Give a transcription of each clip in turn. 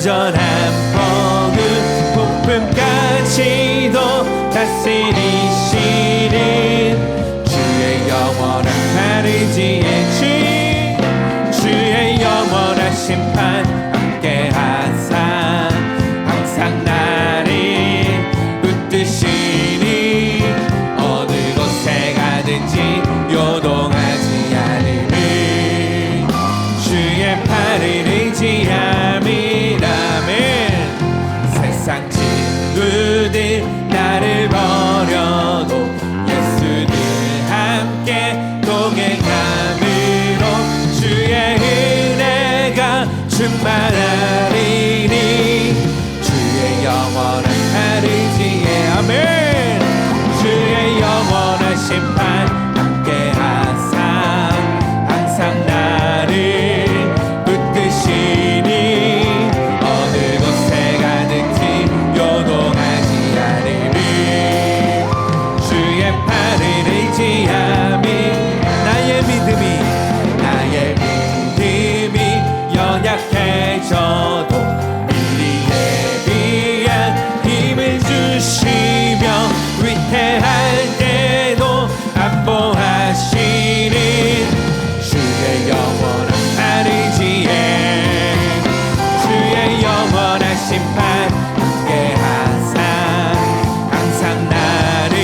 온전한 폭우 폭풍까지도 다스리시는 주의 영원한 파르지의 주의 영원한 심판 함께하사 항상 나를 붙드시니 어느 곳에 가든지 요동하지 않음을 주의 팔을 의지함이라면 세상 친구들 나를 버려도 예수는 함께 동행함으로 주의 은혜가 충만하리니 주의 영원한 파르지에 아멘 주의 영원한 심판 함께하사 항상 나를 붙드시니 어느 곳에 가든지 요동하지 않음을 주의 팔을 의지함이 나의 믿음이 연약해져도 미리 예비한 힘을 주시며 위태할 때도 안보하시는 주의 영원한 파르지에 주의 영원한 심판 함께하사 항상 나를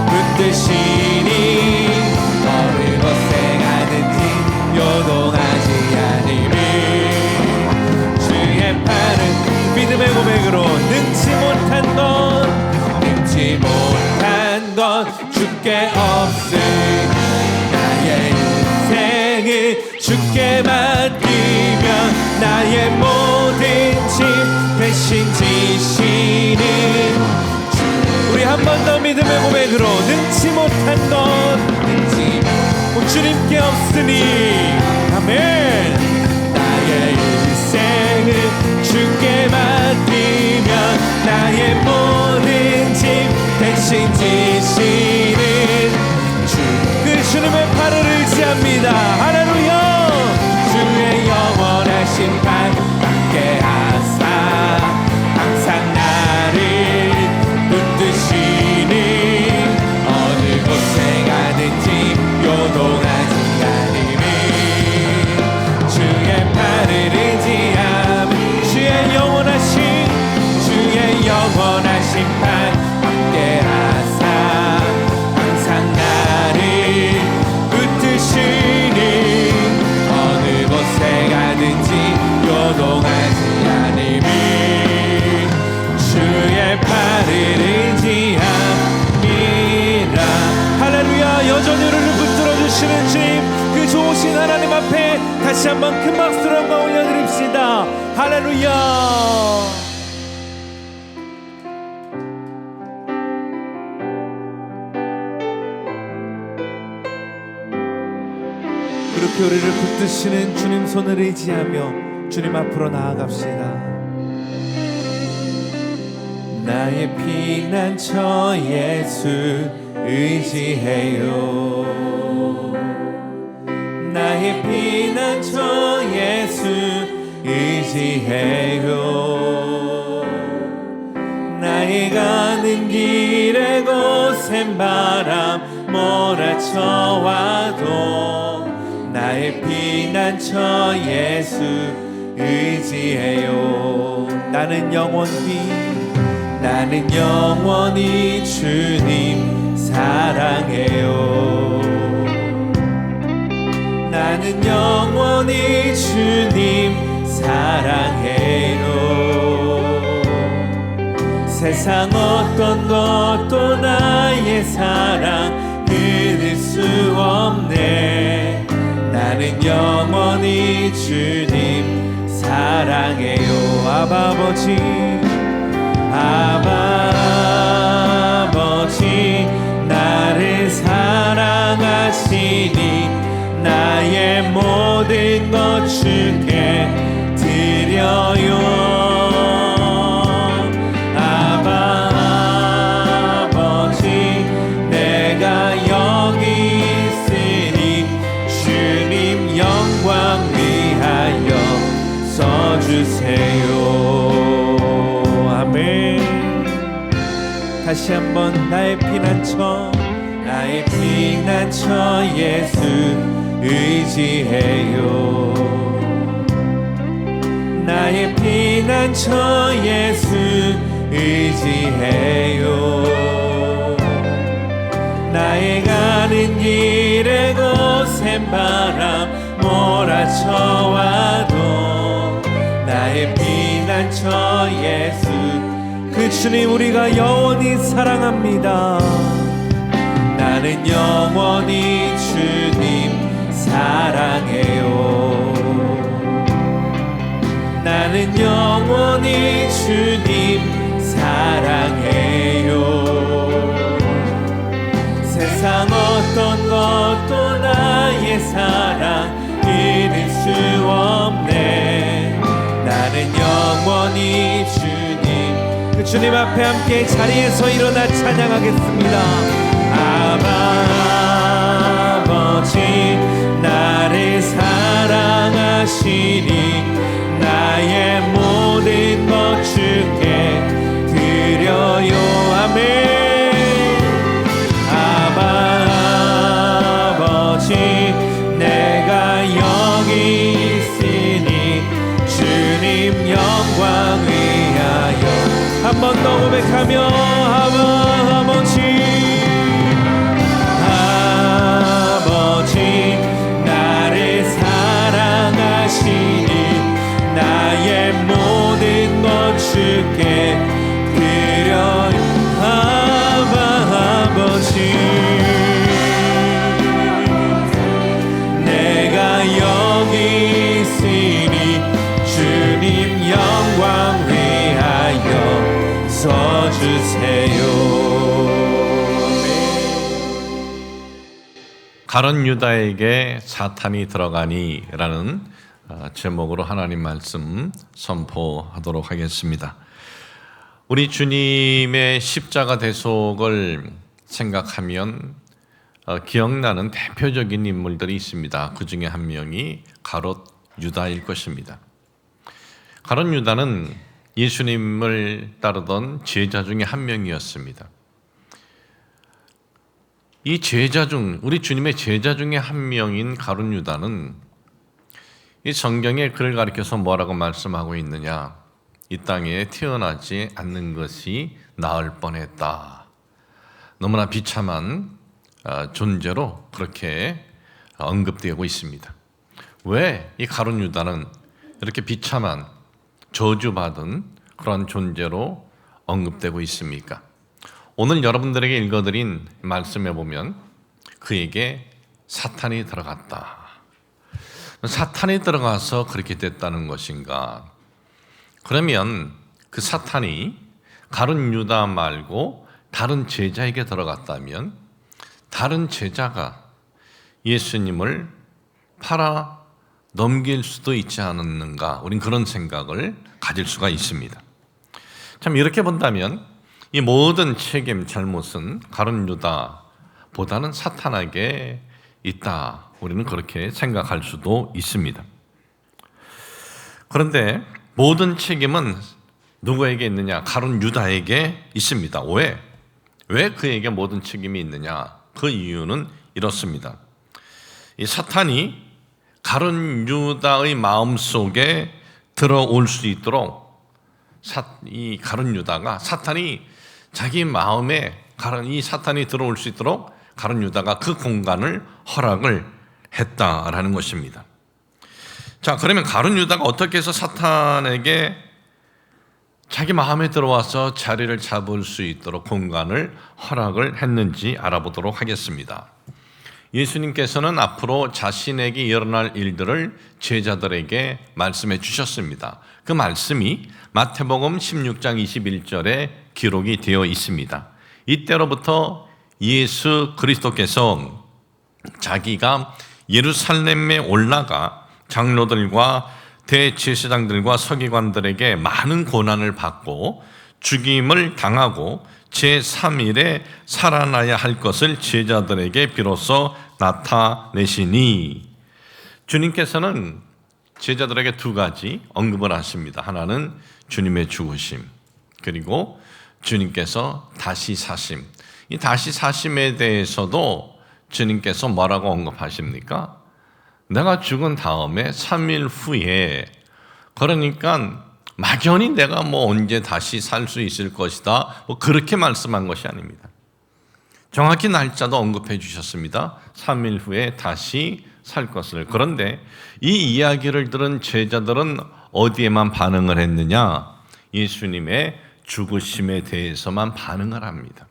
붙드시니 어느 곳에 가든지 요동하지 않음을 주의 팔은 믿음의 고백으로 능치 못한 것 주께 없으니 나의 인생을 주께 맡기며 나의 모든 짐 대신 지시는 우리 한 번 더 믿음의 고백으로 능치 못한 것 주님께 없으니 아멘 나의 인생을 주께 맡기며 나의 모든 짐 대신 지시는 그 주님의 팔을 의지합니다 할렐루야 주의 영원한 심판 함께하사 항상 나를 붙드시니 어느 곳에 가든지 요동하지 않음을 주의 팔을 의지함 주의 영원한 심판 함께하사 항상 나를 붙드시니 어느 곳에 가든지 요동하지 않음을 주의 팔을 의지함이라 할렐루야 여전히 우리를 붙들어 주시는 주님 그 좋으신 하나님 앞에 다시 한번 큰 박수로 한번 올려드립시다 할렐루야 그렇게 우리를 붙드시는 주님 손을 의지하며 주님 앞으로 나아갑시다 나의 피난처 예수 의지해요 나의 피난처 예수 의지해요 나의 가는 길에 거센 바람 몰아쳐와도 나의 피난처 예수 의지해요 나는 영원히 주님 사랑해요 나는 영원히 주님 사랑해요 세상 어떤 것도 나의 사랑 끊을 수 없네 나는 영원히 주님 사랑해요 아버지 나를 사랑하시니 나의 모든 것 주께 드려요 아버지 내가 여기 있으니 주님 영광 위하여 써주세요 다시 한번 나의 피난처 예수 의지해요. 나의 피난처 예수 의지해요. 나의 가는 길에 거센 바람 몰아쳐와도 나의 피난처 예수, 그 주님 우리가 영원히 사랑합니다. 나는 영원히 주님 사랑해요. 나는 영원히 주님 사랑해요. 세상 어떤 것도 나의 사랑 이길 수 없네. 나는 영원히 주님, 그 주님 앞에 함께 자리에서 일어나 찬양하겠습니다. 아버지 나를 사랑하시니 나의 모든 것 주께 드려요. 아멘. 아버지 내가 여기 있으니 주님 영광 위하여. 한 번 더 고백하며 아버지 나를 사랑하시니 나의 모든 것 주께 드려요. 아버지 내가 여기 있으니 주님 영광 위하여 써주세요. 가룟 유다에게 사탄이 들어가니 라는 제목으로 하나님 말씀 선포하도록 하겠습니다. 우리 주님의 십자가 대속을 생각하면 기억나는 대표적인 인물들이 있습니다. 그 중에 한 명이 가롯 유다일 것입니다. 가롯 유다는 예수님을 따르던 제자 중에 한 명이었습니다. 이 제자 중, 우리 주님의 제자 중에 한 명인 가룟 유다는 이 성경에 그를 가리켜서 뭐라고 말씀하고 있느냐? 이 땅에 태어나지 않는 것이 나을 뻔했다. 너무나 비참한 존재로 그렇게 언급되고 있습니다. 왜 이 가룟 유다는 이렇게 비참한 저주받은 그런 존재로 언급되고 있습니까? 오늘 여러분들에게 읽어드린 말씀에 보면 그에게 사탄이 들어갔다. 사탄이 들어가서 그렇게 됐다는 것인가? 그러면 그 사탄이 가룟 유다 말고 다른 제자에게 들어갔다면 다른 제자가 예수님을 팔아 넘길 수도 있지 않았는가? 우린 그런 생각을 가질 수가 있습니다. 참 이렇게 본다면 이 모든 책임, 잘못은 가룟 유다보다는 사탄에게 있다. 우리는 그렇게 생각할 수도 있습니다. 그런데 모든 책임은 누구에게 있느냐? 가룟 유다에게 있습니다. 왜 그에게 모든 책임이 있느냐? 그 이유는 이렇습니다. 이 사탄이 가룟 유다의 마음속에 들어올 수 있도록 이 가룟 유다가 사탄이 자기 마음에 이 사탄이 들어올 수 있도록 가룟 유다가 그 공간을 허락을 했다라는 것입니다. 자, 그러면 가룟 유다가 어떻게 해서 사탄에게 자기 마음에 들어와서 자리를 잡을 수 있도록 공간을 허락을 했는지 알아보도록 하겠습니다. 예수님께서는 앞으로 자신에게 일어날 일들을 제자들에게 말씀해 주셨습니다. 그 말씀이 마태복음 16장 21절에 기록이 되어 있습니다. 이때로부터 예수 그리스도께서 자기가 예루살렘에 올라가 장로들과 대제사장들과 서기관들에게 많은 고난을 받고 죽임을 당하고 제3일에 살아나야 할 것을 제자들에게 비로소 나타내시니, 주님께서는 제자들에게 두 가지 언급을 하십니다. 하나는 주님의 죽으심, 그리고 주님께서 다시 사심, 이 다시 사심에 대해서도 주님께서 뭐라고 언급하십니까? 내가 죽은 다음에 3일 후에, 그러니까 막연히 내가 뭐 언제 다시 살 수 있을 것이다, 뭐 그렇게 말씀한 것이 아닙니다. 정확히 날짜도 언급해 주셨습니다. 3일 후에 다시 살 것을. 그런데 이 이야기를 들은 제자들은 어디에만 반응을 했느냐? 예수님의 죽으심에 대해서만 반응을 합니다.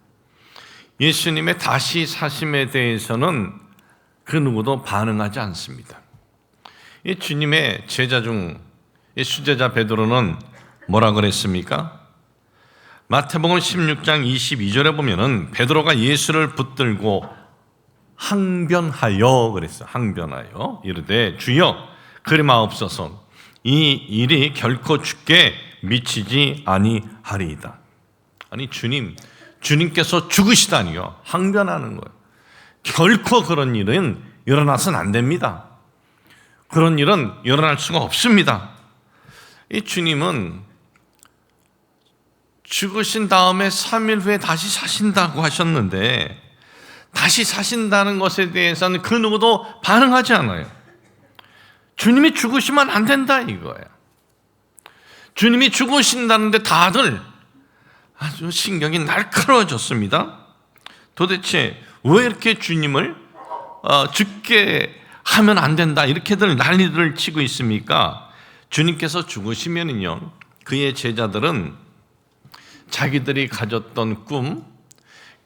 예수님의 다시 사심에 대해서는 그 누구도 반응하지 않습니다. 이 주님의 제자 중 수제자 베드로는 뭐라 그랬습니까? 마태복음 16장 22절에 보면은 베드로가 예수를 붙들고 항변하여 그랬어요. 항변하여 이르되 주여 그리 마옵소서, 이 일이 결코 주께 미치지 아니하리이다. 아니 주님께서 죽으시다니요. 항변하는 거예요. 결코 그런 일은 일어나서는 안 됩니다. 그런 일은 일어날 수가 없습니다. 이 주님은 죽으신 다음에 3일 후에 다시 사신다고 하셨는데, 다시 사신다는 것에 대해서는 그 누구도 반응하지 않아요. 주님이 죽으시면 안 된다 이거예요. 주님이 죽으신다는데 다들 아주 신경이 날카로워졌습니다. 도대체 왜 이렇게 주님을 죽게 하면 안 된다 이렇게들 난리를 치고 있습니까? 주님께서 죽으시면은요, 그의 제자들은 자기들이 가졌던 꿈,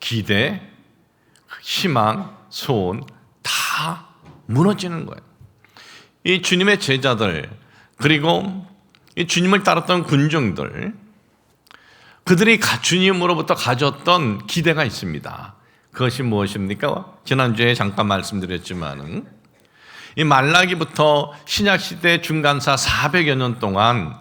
기대, 희망, 소원 다 무너지는 거예요. 이 주님의 제자들, 그리고 이 주님을 따랐던 군중들, 그들이 주님으로부터 가졌던 기대가 있습니다. 그것이 무엇입니까? 지난주에 잠깐 말씀드렸지만은 이 말라기부터 신약시대 중간사 400여 년 동안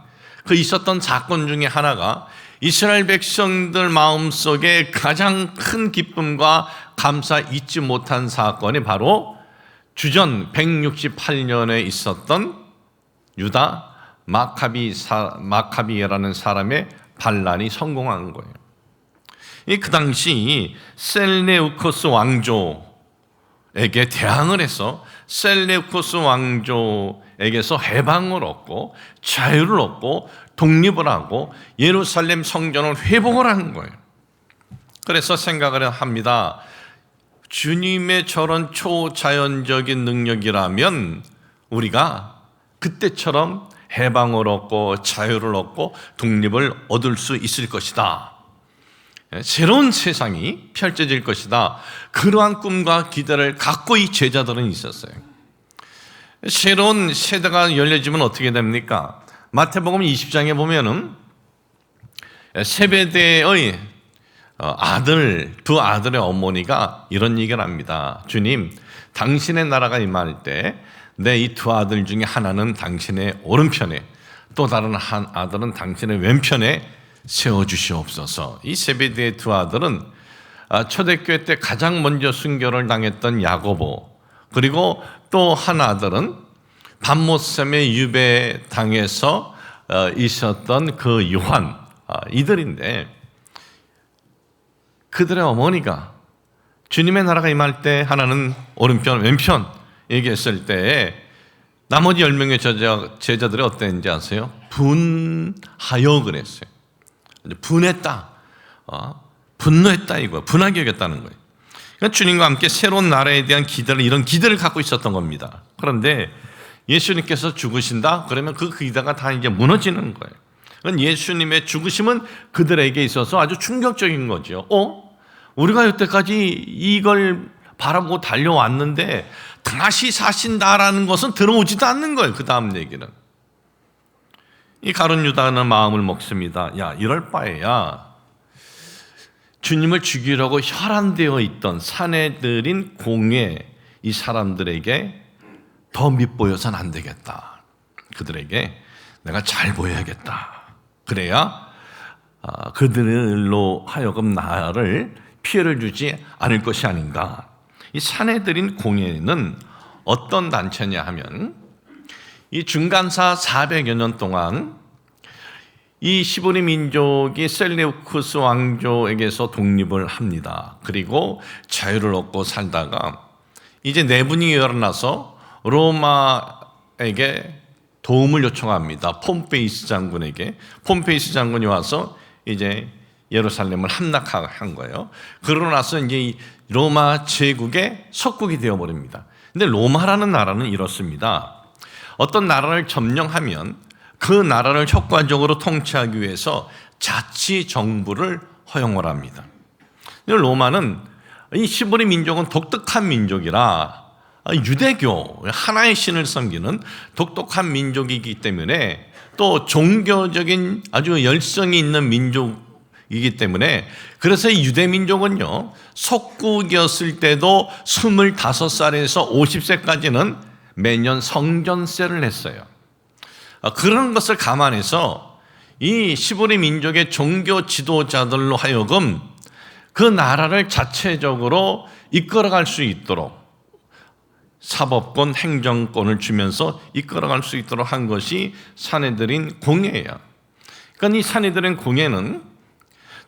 그 있었던 사건 중에 하나가 이스라엘 백성들 마음속에 가장 큰 기쁨과 감사 잊지 못한 사건이 바로 주전 168년에 있었던 유다 마카비라는 사람의 반란이 성공한 거예요. 그 당시 셀레우코스 왕조에게 대항을 해서 셀레우코스 왕조에게서 해방을 얻고 자유를 얻고 독립을 하고 예루살렘 성전을 회복을 한 거예요. 그래서 생각을 합니다. 주님의 저런 초자연적인 능력이라면 우리가 그때처럼 해방을 얻고 자유를 얻고 독립을 얻을 수 있을 것이다. 새로운 세상이 펼쳐질 것이다. 그러한 꿈과 기대를 갖고 이 제자들은 있었어요. 새로운 세대가 열려지면 어떻게 됩니까? 마태복음 20장에 보면은 세베대의 두 아들의 어머니가 이런 얘기를 합니다. 주님, 당신의 나라가 임할 때 내 이 두 아들 중에 하나는 당신의 오른편에, 또 다른 한 아들은 당신의 왼편에 세워주시옵소서. 이 세베대의 두 아들은 초대교회 때 가장 먼저 순교를 당했던 야고보, 그리고 또 한 아들은 밤모셈의 유배당에서 있었던 그 요한, 이들인데 그들의 어머니가 주님의 나라가 임할 때 하나는 오른편 왼편 얘기했을 때 나머지 10명의 제자들이 어땠는지 아세요? 분하여 그랬어요. 분했다, 분노했다 이거예요. 분하게 여겼다는 거예요. 그러니까 주님과 함께 새로운 나라에 대한 기대를, 이런 기대를 갖고 있었던 겁니다. 그런데 예수님께서 죽으신다? 그러면 그 기대가 다 이제 무너지는 거예요. 그건 예수님의 죽으심은 그들에게 있어서 아주 충격적인 거죠. 우리가 여태까지 이걸 바라보고 달려왔는데 다시 사신다라는 것은 들어오지도 않는 거예요. 그 다음 얘기는. 이 가룟 유다는 마음을 먹습니다. 야, 이럴 바에야 주님을 죽이려고 혈안되어 있던 사내들인 공회 이 사람들에게 더 밉보여서는 안 되겠다. 그들에게 내가 잘 보여야겠다. 그래야 그들로 하여금 나를 피해를 주지 않을 것이 아닌가. 이 사내들인 공회는 어떤 단체냐 하면 이 중간사 400여 년 동안 이 시보리 민족이 셀레우쿠스 왕조에게서 독립을 합니다. 그리고 자유를 얻고 살다가 이제 내분이 일어나서 로마에게 도움을 요청합니다. 폼페이스 장군에게. 폼페이스 장군이 와서 이제 예루살렘을 함락한 거예요. 그러고 나서 이제 이 로마 제국의 속국이 되어버립니다. 근데 로마라는 나라는 이렇습니다. 어떤 나라를 점령하면 그 나라를 효과적으로 통치하기 위해서 자치 정부를 허용을 합니다. 로마는 이 시보리 민족은 독특한 민족이라 유대교 하나의 신을 섬기는 독특한 민족이기 때문에 또 종교적인 아주 열성이 있는 민족이기 때문에 그래서 이 유대 민족은요 속국이었을 때도 25살에서 50세까지는 매년 성전세를 냈어요. 그런 것을 감안해서 이 시보리 민족의 종교 지도자들로 하여금 그 나라를 자체적으로 이끌어갈 수 있도록 사법권, 행정권을 주면서 이끌어갈 수 있도록 한 것이 사내들인 공예예요. 그러니까 이 사내들인 공예는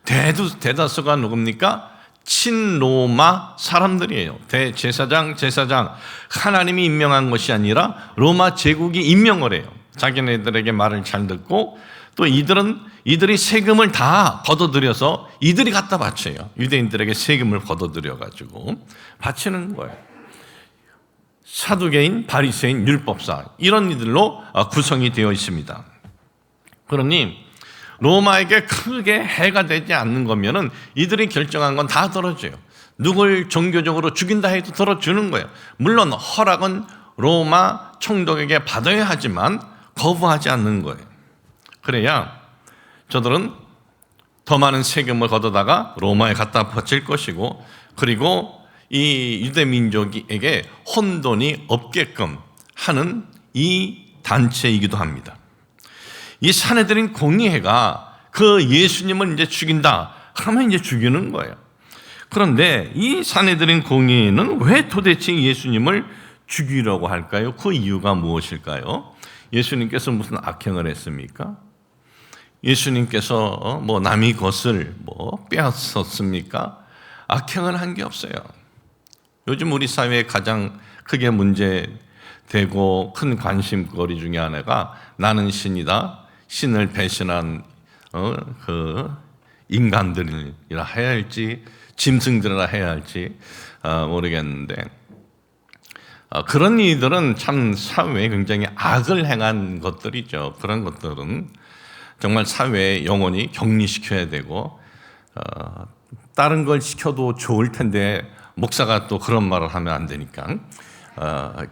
대다수가 누굽니까? 친로마 사람들이에요. 대제사장, 제사장, 하나님이 임명한 것이 아니라 로마 제국이 임명을 해요. 자기네들에게 말을 잘 듣고 또 이들이 세금을 다 걷어들여서 이들이 갖다 바쳐요. 유대인들에게 세금을 걷어들여가지고 바치는 거예요. 사두개인, 바리새인, 율법사 이런 이들로 구성이 되어 있습니다. 그러니 로마에게 크게 해가 되지 않는 거면은 이들이 결정한 건 다 들어줘요. 누굴 종교적으로 죽인다 해도 들어주는 거예요. 물론 허락은 로마 총독에게 받아야 하지만 거부하지 않는 거예요. 그래야 저들은 더 많은 세금을 걷어다가 로마에 갖다 바칠 것이고 그리고 이 유대 민족에게 혼돈이 없게끔 하는 이 단체이기도 합니다. 이 사내들인 공의회가 그 예수님을 이제 죽인다 그러면 이제 죽이는 거예요. 그런데 이 사내들인 공의회는 왜 도대체 예수님을 죽이려고 할까요? 그 이유가 무엇일까요? 예수님께서 무슨 악행을 했습니까? 예수님께서 뭐 남의 것을 빼앗았습니까? 악행을 한 게 없어요. 요즘 우리 사회에 가장 크게 문제되고 큰 관심거리 중에 하나가 나는 신이다. 신을 배신한 그 인간들이라 해야 할지 짐승들이라 해야 할지 모르겠는데 그런 이들은 참 사회에 굉장히 악을 행한 것들이죠. 그런 것들은 정말 사회에 영원히 격리시켜야 되고 다른 걸 시켜도 좋을 텐데 목사가 또 그런 말을 하면 안 되니까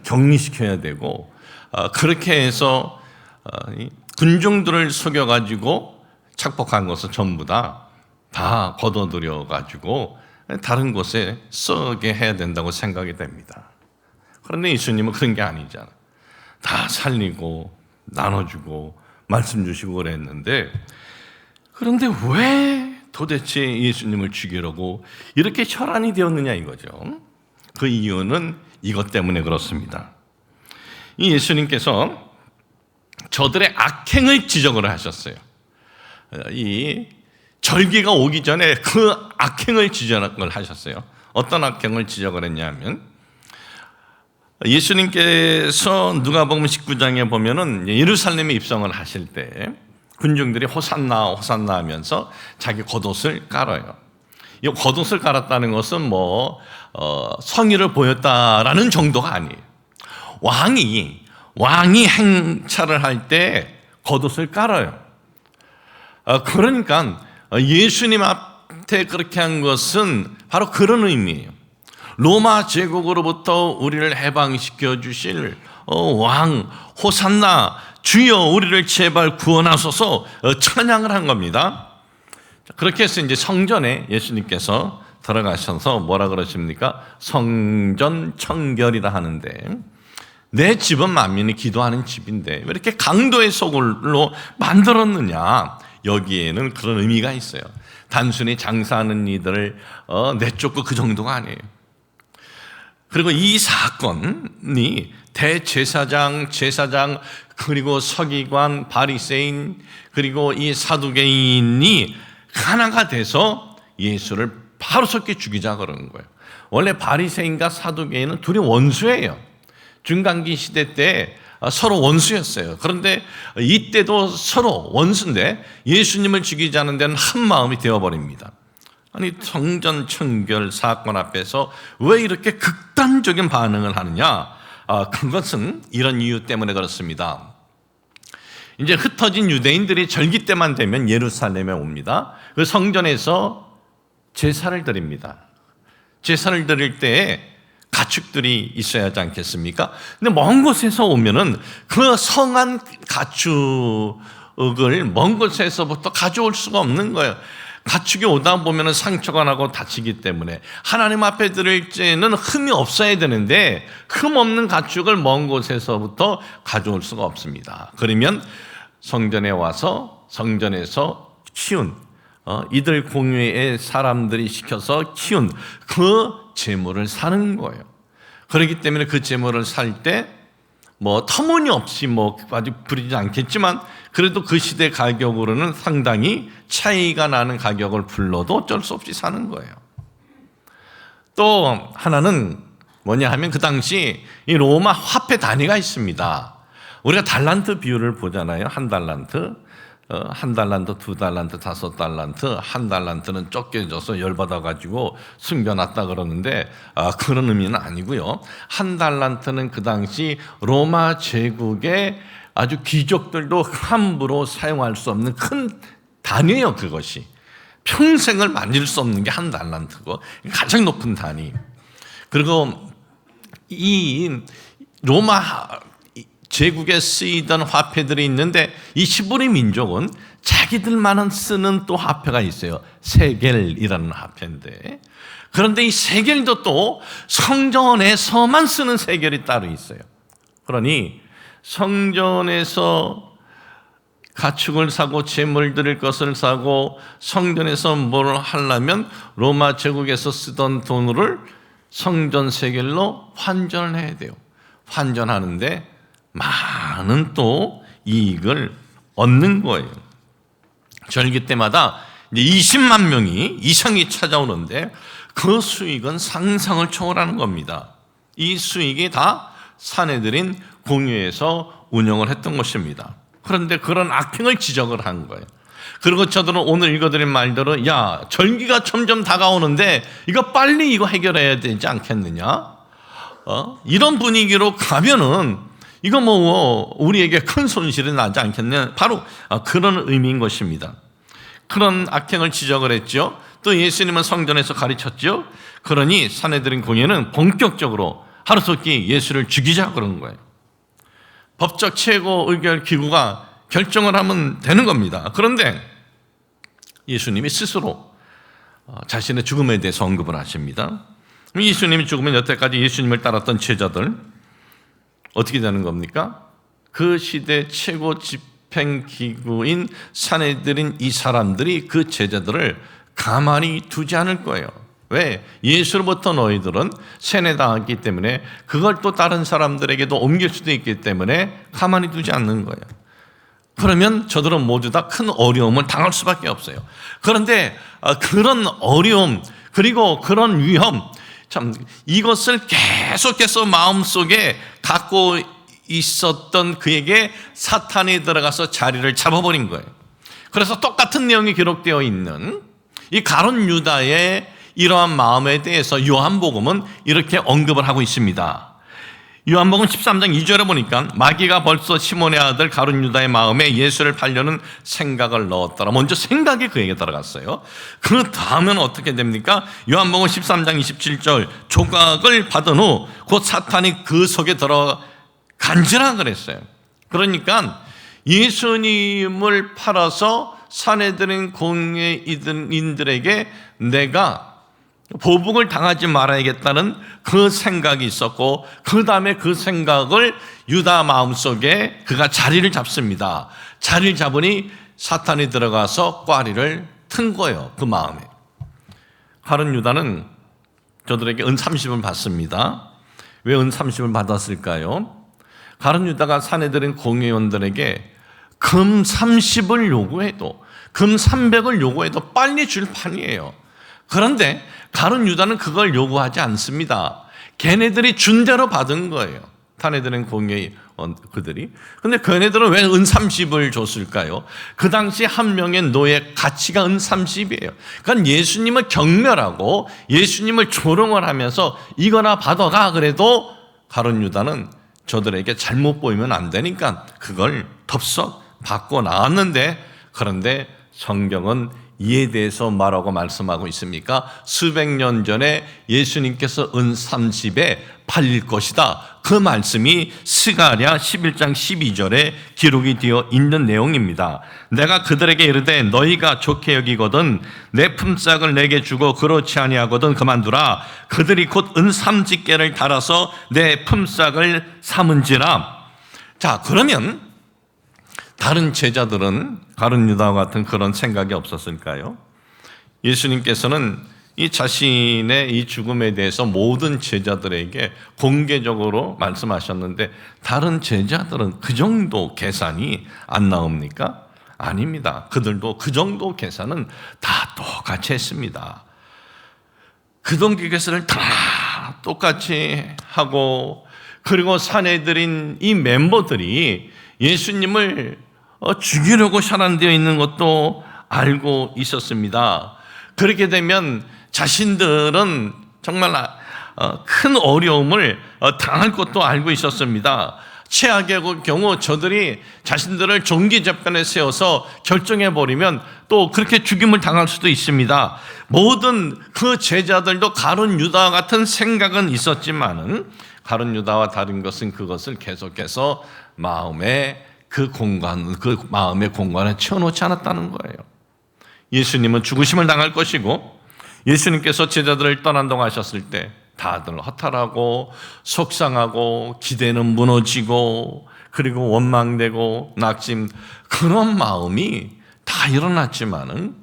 격리시켜야 되고 그렇게 해서 군중들을 속여가지고 착복한 것을 전부 다 걷어들여가지고 다른 곳에 쓰게 해야 된다고 생각이 됩니다. 그런데 예수님은 그런 게 아니잖아. 다 살리고 나눠주고 말씀 주시고 그랬는데 그런데 왜 도대체 예수님을 죽이려고 이렇게 혈안이 되었느냐 이거죠. 그 이유는 이것 때문에 그렇습니다. 이 예수님께서 저들의 악행을 지적을 하셨어요. 이 절기가 오기 전에 그 악행을 지적을 하셨어요. 어떤 악행을 지적을 했냐면 예수님께서 누가복음 19장에 보면은 예루살렘에 입성을 하실 때 군중들이 호산나 호산나 하면서 자기 겉옷을 깔아요. 이 겉옷을 깔았다는 것은 성의를 보였다라는 정도가 아니에요. 왕이 행차를 할 때 겉옷을 깔아요. 그러니까 예수님 앞에 그렇게 한 것은 바로 그런 의미예요. 로마 제국으로부터 우리를 해방시켜 주실 왕 호산나 주여 우리를 제발 구원하소서 찬양을 한 겁니다. 그렇게 해서 이제 성전에 예수님께서 들어가셔서 뭐라 그러십니까? 성전 청결이라 하는데 내 집은 만민이 기도하는 집인데 왜 이렇게 강도의 소굴로 만들었느냐? 여기에는 그런 의미가 있어요. 단순히 장사하는 이들을 내쫓고 그 정도가 아니에요. 그리고 이 사건이 대제사장, 제사장, 그리고 서기관, 바리새인, 그리고 이 사두개인이 하나가 돼서 예수를 바로잡게 죽이자 그러는 거예요. 원래 바리새인과 사두개인은 둘이 원수예요. 중간기 시대 때 서로 원수였어요. 그런데 이때도 서로 원수인데 예수님을 죽이자는 데는 한 마음이 되어버립니다. 아니, 성전 청결 사건 앞에서 왜 이렇게 극단적인 반응을 하느냐? 그것은 이런 이유 때문에 그렇습니다. 이제 흩어진 유대인들이 절기 때만 되면 예루살렘에 옵니다. 그 성전에서 제사를 드립니다. 제사를 드릴 때에 가축들이 있어야 하지 않겠습니까? 근데 먼 곳에서 오면은 그 성한 가축을 먼 곳에서부터 가져올 수가 없는 거예요. 가축이 오다 보면은 상처가 나고 다치기 때문에 하나님 앞에 드릴 때는 흠이 없어야 되는데 흠 없는 가축을 먼 곳에서부터 가져올 수가 없습니다. 그러면 성전에 와서 성전에서 키운 이들 공회의 사람들이 시켜서 키운 그 제물을 사는 거예요. 그렇기 때문에 그 제물을 살 때 터무니없이 아주 부리지 않겠지만 그래도 그 시대 가격으로는 상당히 차이가 나는 가격을 불러도 어쩔 수 없이 사는 거예요. 또 하나는 뭐냐 하면 그 당시 이 로마 화폐 단위가 있습니다. 우리가 달란트 비율을 보잖아요. 한 달란트, 한 달란트, 두 달란트, 다섯 달란트, 한 달란트는 쫓겨져서 열받아가지고 숨겨놨다 그러는데 그런 의미는 아니고요. 한 달란트는 그 당시 로마 제국의 아주 귀족들도 함부로 사용할 수 없는 큰 단위예요. 그것이 평생을 만질 수 없는 게 한 달란트고 가장 높은 단위. 그리고 이 로마 제국에 쓰이던 화폐들이 있는데 이 시브리 민족은 자기들만은 쓰는 또 화폐가 있어요. 세겔이라는 화폐인데, 그런데 이 세겔도 또 성전에서만 쓰는 세겔이 따로 있어요. 그러니 성전에서 가축을 사고 제물 드릴 것을 사고 성전에서 뭘 하려면 로마 제국에서 쓰던 돈을 성전 세겔로 환전을 해야 돼요. 환전하는데 많은 또 이익을 얻는 거예요. 절기 때마다 이제 20만 명이 이상이 찾아오는데 그 수익은 상상을 초월하는 겁니다. 이 수익이 다 사내들인 공유에서 운영을 했던 것입니다. 그런데 그런 악행을 지적을 한 거예요. 그리고 저들은 오늘 읽어드린 말대로 절기가 점점 다가오는데 이거 빨리 해결해야 되지 않겠느냐? 이런 분위기로 가면은 이거 우리에게 큰 손실이 나지 않겠냐? 바로 그런 의미인 것입니다. 그런 악행을 지적을 했죠. 또 예수님은 성전에서 가르쳤죠. 그러니 사내들인 공회는 본격적으로 하루속히 예수를 죽이자 그런 거예요. 법적 최고 의결 기구가 결정을 하면 되는 겁니다. 그런데 예수님이 스스로 자신의 죽음에 대해서 언급을 하십니다. 예수님이 죽으면 여태까지 예수님을 따랐던 제자들 어떻게 되는 겁니까? 그 시대 최고 집행기구인 사내들인 이 사람들이 그 제자들을 가만히 두지 않을 거예요. 왜? 예수로부터 너희들은 세뇌당했기 때문에 그걸 또 다른 사람들에게도 옮길 수도 있기 때문에 가만히 두지 않는 거예요. 그러면 저들은 모두 다 큰 어려움을 당할 수밖에 없어요. 그런데 그런 어려움 그리고 그런 위험, 참 이것을 계속해서 마음속에 갖고 있었던 그에게 사탄이 들어가서 자리를 잡아버린 거예요. 그래서 똑같은 내용이 기록되어 있는 이 가룟 유다의 이러한 마음에 대해서 요한복음은 이렇게 언급을 하고 있습니다. 요한복음 13장 2절에 보니까 마귀가 벌써 시몬의 아들 가룟 유다의 마음에 예수를 팔려는 생각을 넣었더라. 먼저 생각이 그에게 들어갔어요. 그 다음은 어떻게 됩니까? 요한복음 13장 27절 조각을 받은 후 곧 사탄이 그 속에 들어 간지라 그랬어요. 그러니까 예수님을 팔아서 사내들인 공회인들에게 내가 보복을 당하지 말아야겠다는 그 생각이 있었고 그 다음에 그 생각을 유다 마음속에 그가 자리를 잡습니다. 자리를 잡으니 사탄이 들어가서 꽈리를 튼 거예요. 그 마음에. 가룟 유다는 저들에게 은 30을 받습니다. 왜 은 30을 받았을까요? 가룟 유다가 사내들인 공회원들에게 금 30을 요구해도, 금 300을 요구해도 빨리 줄 판이에요. 그런데 가룟 유다는 그걸 요구하지 않습니다. 걔네들이 준 대로 받은 거예요. 사내들인 공회원들이. 근데 걔네들은 왜 은 30을 줬을까요? 그 당시 한 명의 노예 가치가 은 30이에요. 그러니까 예수님을 경멸하고 예수님을 조롱을 하면서 이거나 받아가 그래도 가룟 유다는 저들에게 잘못 보이면 안 되니까 그걸 덥석 받고 나왔는데, 그런데 성경은 이에 대해서 말하고 말씀하고 있습니까? 수백 년 전에 예수님께서 은 30에 팔릴 것이다. 그 말씀이 스가랴 11장 12절에 기록이 되어 있는 내용입니다. 내가 그들에게 이르되 너희가 좋게 여기거든 내 품삯을 내게 주고 그렇지 아니하거든 그만두라. 그들이 곧 은 30개를 달아서 내 품삯을 삼은지라. 자, 그러면 다른 제자들은 가룟 유다와 같은 그런 생각이 없었을까요? 예수님께서는 이 자신의 이 죽음에 대해서 모든 제자들에게 공개적으로 말씀하셨는데 다른 제자들은 그 정도 계산이 안 나옵니까? 아닙니다. 그들도 그 정도 계산은 다 똑같이 했습니다. 그 동기 계산을 다 똑같이 하고, 그리고 사내들인 이 멤버들이 예수님을 죽이려고 샤란되어 있는 것도 알고 있었습니다. 그렇게 되면 자신들은 정말 큰 어려움을 당할 것도 알고 있었습니다. 최악의 경우 저들이 자신들을 종기재판에 세워서 결정해버리면 또 그렇게 죽임을 당할 수도 있습니다. 모든 그 제자들도 가룟 유다와 같은 생각은 있었지만은 가룟 유다와 다른 것은 그것을 계속해서 마음의 공간에 채워놓지 않았다는 거예요. 예수님은 죽으심을 당할 것이고 예수님께서 제자들을 떠난다고 하셨을 때 다들 허탈하고 속상하고 기대는 무너지고 그리고 원망되고 낙심, 그런 마음이 다 일어났지만은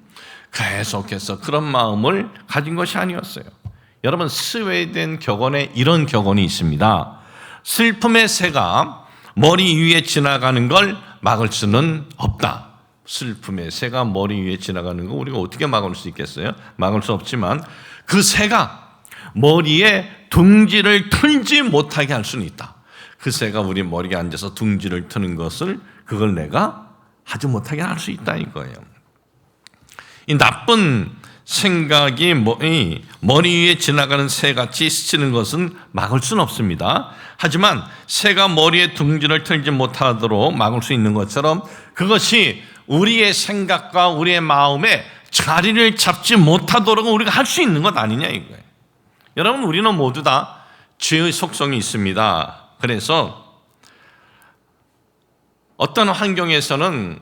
계속해서 그런 마음을 가진 것이 아니었어요. 여러분, 스웨덴 격언에 이런 격언이 있습니다. 슬픔의 새가 머리 위에 지나가는 걸 막을 수는 없다. 슬픔의 새가 머리 위에 지나가는 거 우리가 어떻게 막을 수 있겠어요? 막을 수 없지만 그 새가 머리에 둥지를 틀지 못하게 할 수는 있다. 그 새가 우리 머리에 앉아서 둥지를 트는 것을 그걸 내가 하지 못하게 할 수 있다 이거예요. 이 나쁜 생각이 머리 위에 지나가는 새같이 스치는 것은 막을 수는 없습니다. 하지만 새가 머리에 둥지를 틀지 못하도록 막을 수 있는 것처럼 그것이 우리의 생각과 우리의 마음에 자리를 잡지 못하도록 우리가 할 수 있는 것 아니냐 이거예요. 여러분, 우리는 모두 다 죄의 속성이 있습니다. 그래서 어떤 환경에서는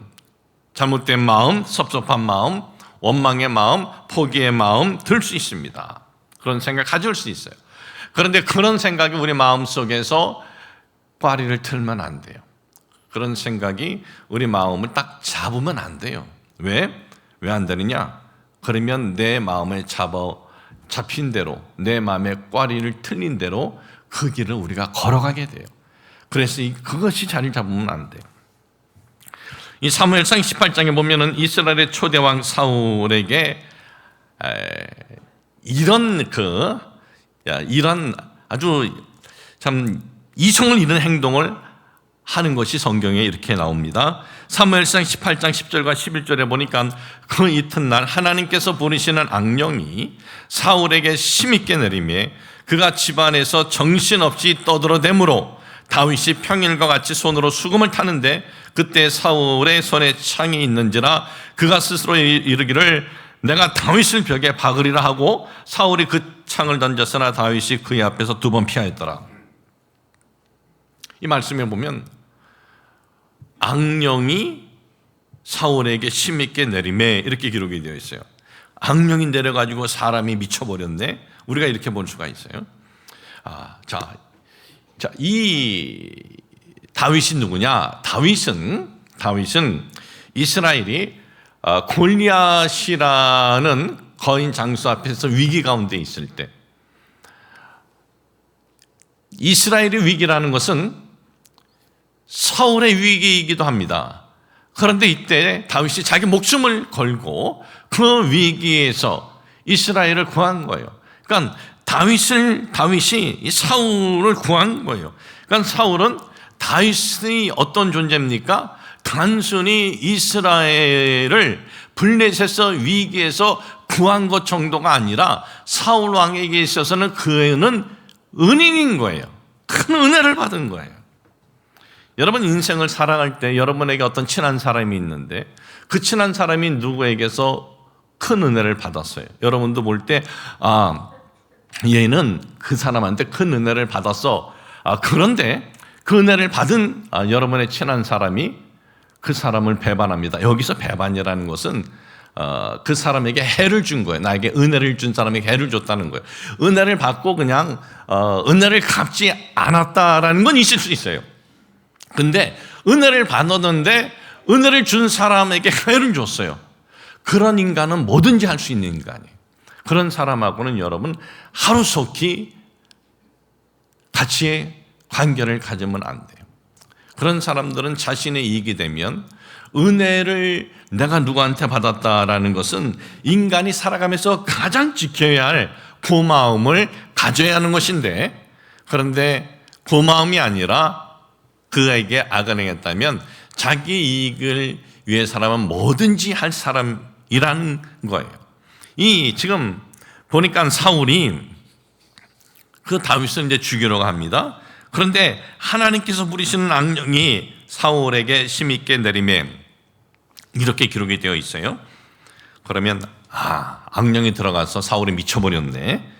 잘못된 마음, 섭섭한 마음, 원망의 마음, 포기의 마음 들 수 있습니다. 그런 생각 가질 수 있어요. 그런데 그런 생각이 우리 마음속에서 꽈리를 틀면 안 돼요. 그런 생각이 우리 마음을 딱 잡으면 안 돼요. 왜 안 되느냐? 그러면 내 마음에 잡힌 대로, 내 마음에 꽈리를 틀린 대로 그 길을 우리가 걸어가게 돼요. 그래서 그것이 자리를 잡으면 안 돼요. 이 사무엘상 18장에 보면은 이스라엘의 초대왕 사울에게 이런 아주 참 이성을 잃은 행동을 하는 것이 성경에 이렇게 나옵니다. 사무엘상 18장 10절과 11절에 보니까 그 이튿날 하나님께서 부르시는 악령이 사울에게 힘있게 내리매 그가 집안에서 정신없이 떠들어대므로 다윗이 평일과 같이 손으로 수금을 타는데 그때 사울의 손에 창이 있는지라 그가 스스로 이르기를 내가 다윗을 벽에 박으리라 하고 사울이 그 창을 던졌으나 다윗이 그의 앞에서 2번 피하였더라. 이 말씀에 보면 악령이 사울에게 힘있게 내림에 이렇게 기록이 되어 있어요. 악령이 내려가지고 사람이 미쳐버렸네. 우리가 이렇게 볼 수가 있어요. 이 다윗이 누구냐? 다윗은 이스라엘이 골리앗이라는 거인 장수 앞에서 위기 가운데 있을 때 이스라엘의 위기라는 것은 사울의 위기이기도 합니다. 그런데 이때 다윗이 자기 목숨을 걸고 그 위기에서 이스라엘을 구한 거예요. 그러니까 다윗이 이 사울을 구한 거예요. 그러니까 사울은 다윗이 어떤 존재입니까? 단순히 이스라엘을 블레셋의 위기에서 구한 것 정도가 아니라 사울 왕에게 있어서는 그는 은인인 거예요. 큰 은혜를 받은 거예요. 여러분 인생을 살아갈 때 여러분에게 어떤 친한 사람이 있는데 그 친한 사람이 누구에게서 큰 은혜를 받았어요. 여러분도 볼 때 얘는 그 사람한테 큰 은혜를 받았어. 그런데 그 은혜를 받은 여러분의 친한 사람이 그 사람을 배반합니다. 여기서 배반이라는 것은 그 사람에게 해를 준 거예요. 나에게 은혜를 준 사람에게 해를 줬다는 거예요. 은혜를 받고 그냥 은혜를 갚지 않았다라는 건 있을 수 있어요. 근데 은혜를 받았는데 은혜를 준 사람에게 해를 줬어요. 그런 인간은 뭐든지 할 수 있는 인간이에요. 그런 사람하고는 여러분 하루속히 같이 관계를 가지면 안 돼요. 그런 사람들은 자신의 이익이 되면 은혜를 내가 누구한테 받았다라는 것은 인간이 살아가면서 가장 지켜야 할 고마움을 가져야 하는 것인데, 그런데 고마움이 아니라 그에게 악을 행했다면 자기 이익을 위해서라면 뭐든지 할 사람이라는 거예요. 지금 보니까 사울이 그 다윗을 이제 죽이려고 합니다. 그런데 하나님께서 부리시는 악령이 사울에게 힘있게 내림에 이렇게 기록이 되어 있어요. 그러면 악령이 들어가서 사울이 미쳐버렸네.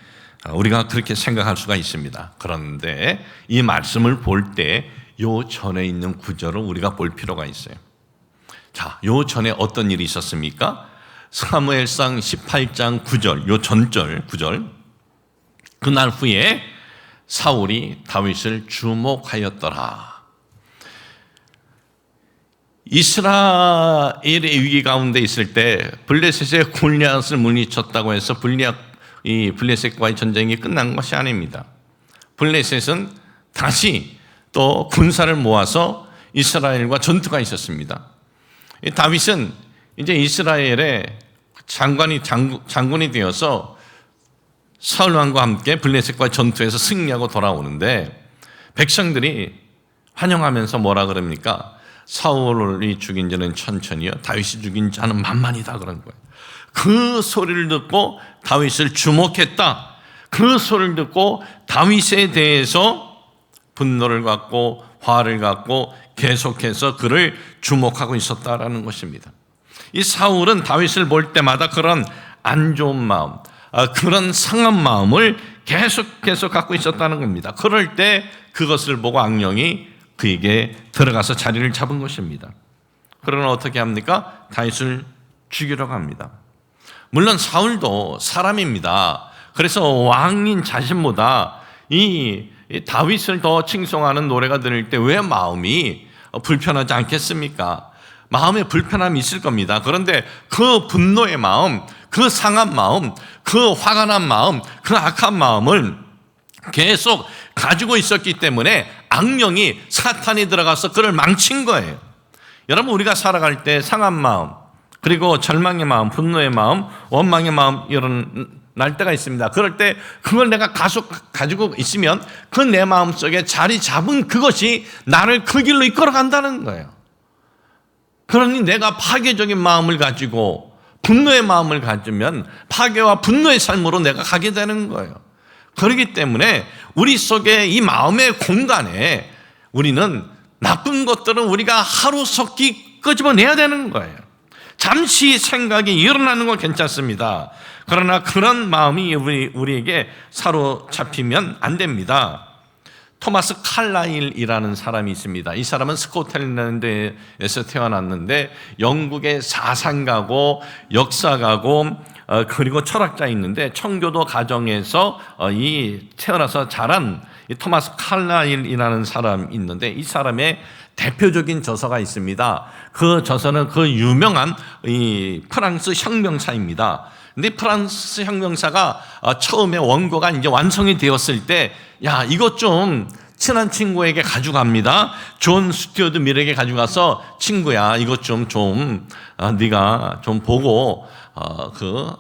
우리가 그렇게 생각할 수가 있습니다. 그런데 이 말씀을 볼 때 요 전에 있는 구절을 우리가 볼 필요가 있어요. 자, 요 전에 어떤 일이 있었습니까? 사무엘상 18장 9절, 요 전절 9절. 그날 후에 사울이 다윗을 주목하였더라. 이스라엘의 위기 가운데 있을 때 블레셋의 골리앗을 물리쳤다고 해서 블레셋과의 전쟁이 끝난 것이 아닙니다. 블레셋은 다시 또 군사를 모아서 이스라엘과 전투가 있었습니다. 다윗은 이제 이스라엘의 장군이 되어서 사울 왕과 함께 블레셋과 전투에서 승리하고 돌아오는데 백성들이 환영하면서 뭐라 그럽니까? 사울이 죽인 자는 천천히요, 다윗이 죽인 자는 만만이다 그런 거예요. 그 소리를 듣고 다윗을 주목했다. 그 소리를 듣고 다윗에 대해서 분노를 갖고 화를 갖고 계속해서 그를 주목하고 있었다라는 것입니다. 이 사울은 다윗을 볼 때마다 그런 안 좋은 마음, 그런 상한 마음을 계속 갖고 있었다는 겁니다. 그럴 때 그것을 보고 악령이 그에게 들어가서 자리를 잡은 것입니다. 그러나 어떻게 합니까? 다윗을 죽이려고 합니다. 물론 사울도 사람입니다. 그래서 왕인 자신보다 이 다윗을 더 칭송하는 노래가 들릴 때 왜 마음이 불편하지 않겠습니까? 마음에 불편함이 있을 겁니다. 그런데 그 분노의 마음, 그 상한 마음, 그 화가 난 마음, 그 악한 마음을 계속 가지고 있었기 때문에 악령이, 사탄이 들어가서 그를 망친 거예요. 여러분, 우리가 살아갈 때 상한 마음, 그리고 절망의 마음, 분노의 마음, 원망의 마음 이런 날 때가 있습니다. 그럴 때 그걸 내가 계속 가지고 있으면 그 내 마음속에 자리 잡은 그것이 나를 그 길로 이끌어 간다는 거예요. 그러니 내가 파괴적인 마음을 가지고 분노의 마음을 가지면 파괴와 분노의 삶으로 내가 가게 되는 거예요. 그렇기 때문에 우리 속에 이 마음의 공간에 우리는 나쁜 것들은 우리가 하루속히 끄집어내야 되는 거예요. 잠시 생각이 일어나는 건 괜찮습니다. 그러나 그런 마음이 우리에게 사로잡히면 안 됩니다. 토마스 칼라일이라는 사람이 있습니다. 이 사람은 스코틀랜드에서 태어났는데 영국의 사상가고 역사가고 그리고 철학자였는데 청교도 가정에서 태어나서 자란 이 토마스 칼라일이라는 사람이 있는데 이 사람의 대표적인 저서가 있습니다. 그 저서는 그 유명한 이 프랑스 혁명사입니다. 근데 프랑스 혁명사가 처음에 원고가 이제 완성이 되었을 때, 야, 이것 좀 친한 친구에게 가져갑니다. 존 스튜어트 밀에게 가져가서, 친구야, 이것 좀 네가 좀 보고 그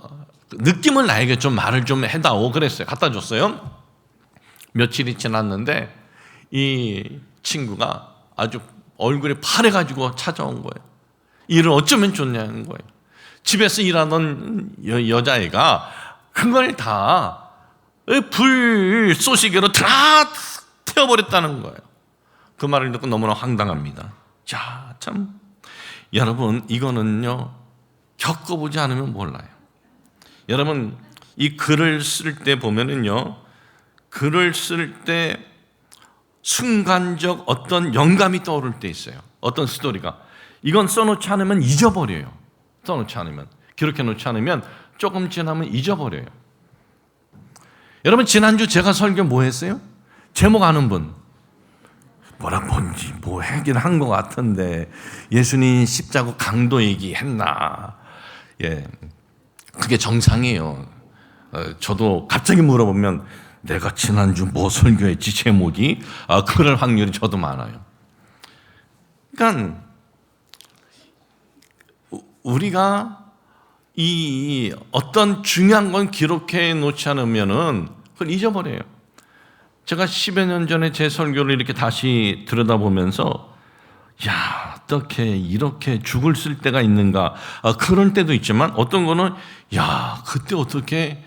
느낌을 나에게 좀 말을 좀 해다오 그랬어요. 갖다 줬어요. 며칠이 지났는데 이 친구가 아주 얼굴이 파래가지고 찾아온 거예요. 일을 어쩌면 좋냐는 거예요. 집에서 일하던 여자애가 그걸 다 불쏘시개로 다 태워버렸다는 거예요. 그 말을 듣고 너무나 황당합니다. 자, 참 여러분, 이거는요 겪어보지 않으면 몰라요. 여러분, 이 글을 쓸 때 보면은요, 글을 쓸 때 순간적 어떤 영감이 떠오를 때 있어요. 어떤 스토리가. 이건 써놓지 않으면 잊어버려요. 써놓지 않으면, 기록해 놓지 않으면 조금 지나면 잊어버려요. 여러분, 지난주 제가 설교 뭐 했어요? 제목 아는 분? 뭔지 뭐 하긴 한 것 같은데, 예수님 십자가 강도 얘기했나? 예, 그게 정상이에요. 저도 갑자기 물어보면 내가 지난주 뭐 설교했지 제목이? 그럴 확률이 저도 많아요. 그러니까 우리가 이 어떤 중요한 건 기록해 놓지 않으면은 그걸 잊어버려요. 제가 10여 년 전에 제 설교를 이렇게 다시 들여다보면서, 야, 어떻게 이렇게 죽을 쓸 때가 있는가? 그럴 때도 있지만, 어떤 거는, 야, 그때 어떻게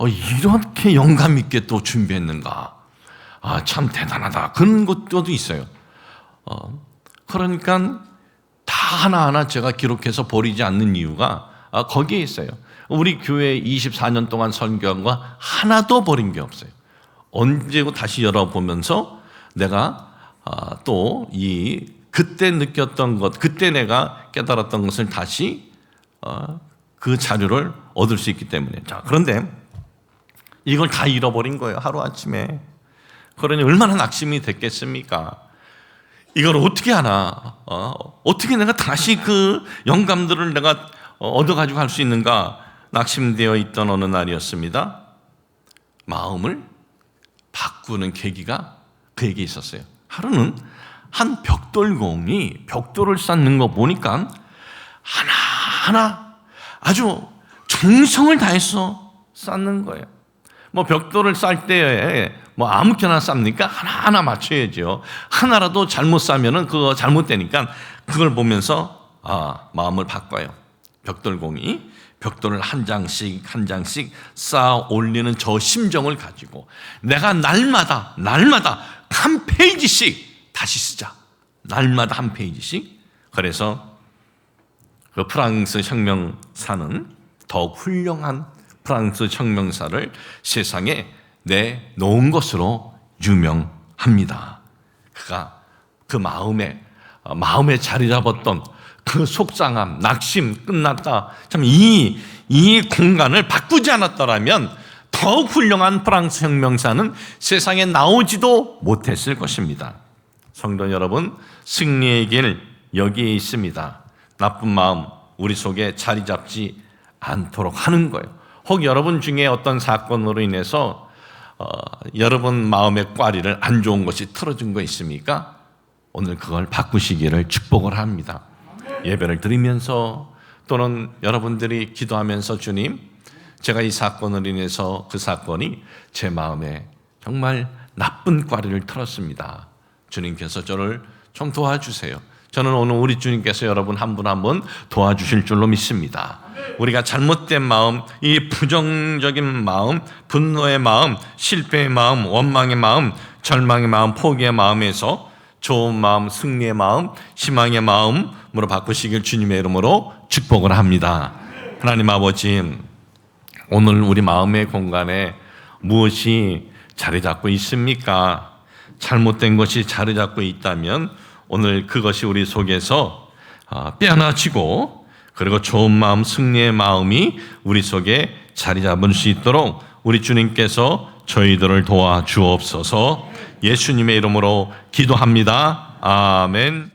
이렇게 영감 있게 또 준비했는가? 참 대단하다. 그런 것도 있어요. 그러니까 다 하나하나 제가 기록해서 버리지 않는 이유가 거기에 있어요. 우리 교회 24년 동안 설교한 거 하나도 버린 게 없어요. 언제고 다시 열어보면서 내가 또 그때 느꼈던 것, 그때 내가 깨달았던 것을 다시 그 자료를 얻을 수 있기 때문에. 자, 그런데 이걸 다 잃어버린 거예요, 하루아침에. 그러니 얼마나 낙심이 됐겠습니까? 이걸 어떻게 하나? 어떻게 내가 다시 그 영감들을 내가 얻어가지고 할 수 있는가? 낙심되어 있던 어느 날이었습니다. 마음을 바꾸는 계기가 그에게 있었어요. 하루는 한 벽돌공이 벽돌을 쌓는 거 보니까 하나하나 아주 정성을 다해서 쌓는 거예요. 뭐 벽돌을 쌓을 때 뭐 아무렇게나 쌉니까? 하나하나 맞춰야죠. 하나라도 잘못 쌓으면은 그거 잘못되니까 그걸 보면서 마음을 바꿔요. 벽돌공이 벽돌을 한 장씩 한 장씩 쌓아 올리는 저 심정을 가지고 내가 날마다 한 페이지씩 다시 쓰자. 날마다 한 페이지씩. 그래서 그 프랑스 혁명사는 더욱 훌륭한 프랑스 혁명사를 세상에 내놓은 것으로 유명합니다. 그가 그 마음에 자리 잡았던 그 속상함, 낙심, 끝났다. 참 이 공간을 바꾸지 않았더라면 더욱 훌륭한 프랑스 혁명사는 세상에 나오지도 못했을 것입니다. 성도 여러분, 승리의 길 여기에 있습니다. 나쁜 마음 우리 속에 자리 잡지 않도록 하는 거예요. 혹 여러분 중에 어떤 사건으로 인해서 여러분 마음의 꽈리를 안 좋은 것이 틀어진 거 있습니까? 오늘 그걸 바꾸시기를 축복을 합니다. 예배를 드리면서 또는 여러분들이 기도하면서, 주님, 제가 이 사건으로 인해서 그 사건이 제 마음에 정말 나쁜 꽈리를 틀었습니다. 주님께서 저를 좀 도와주세요. 저는 오늘 우리 주님께서 여러분 한 분 한 분 도와주실 줄로 믿습니다. 우리가 잘못된 마음, 이 부정적인 마음, 분노의 마음, 실패의 마음, 원망의 마음, 절망의 마음, 포기의 마음에서 좋은 마음, 승리의 마음, 희망의 마음으로 바꾸시길 주님의 이름으로 축복을 합니다. 하나님 아버지, 오늘 우리 마음의 공간에 무엇이 자리 잡고 있습니까? 잘못된 것이 자리 잡고 있다면 오늘 그것이 우리 속에서 빼어나지고, 그리고 좋은 마음, 승리의 마음이 우리 속에 자리 잡을 수 있도록 우리 주님께서 저희들을 도와주옵소서. 예수님의 이름으로 기도합니다. 아멘.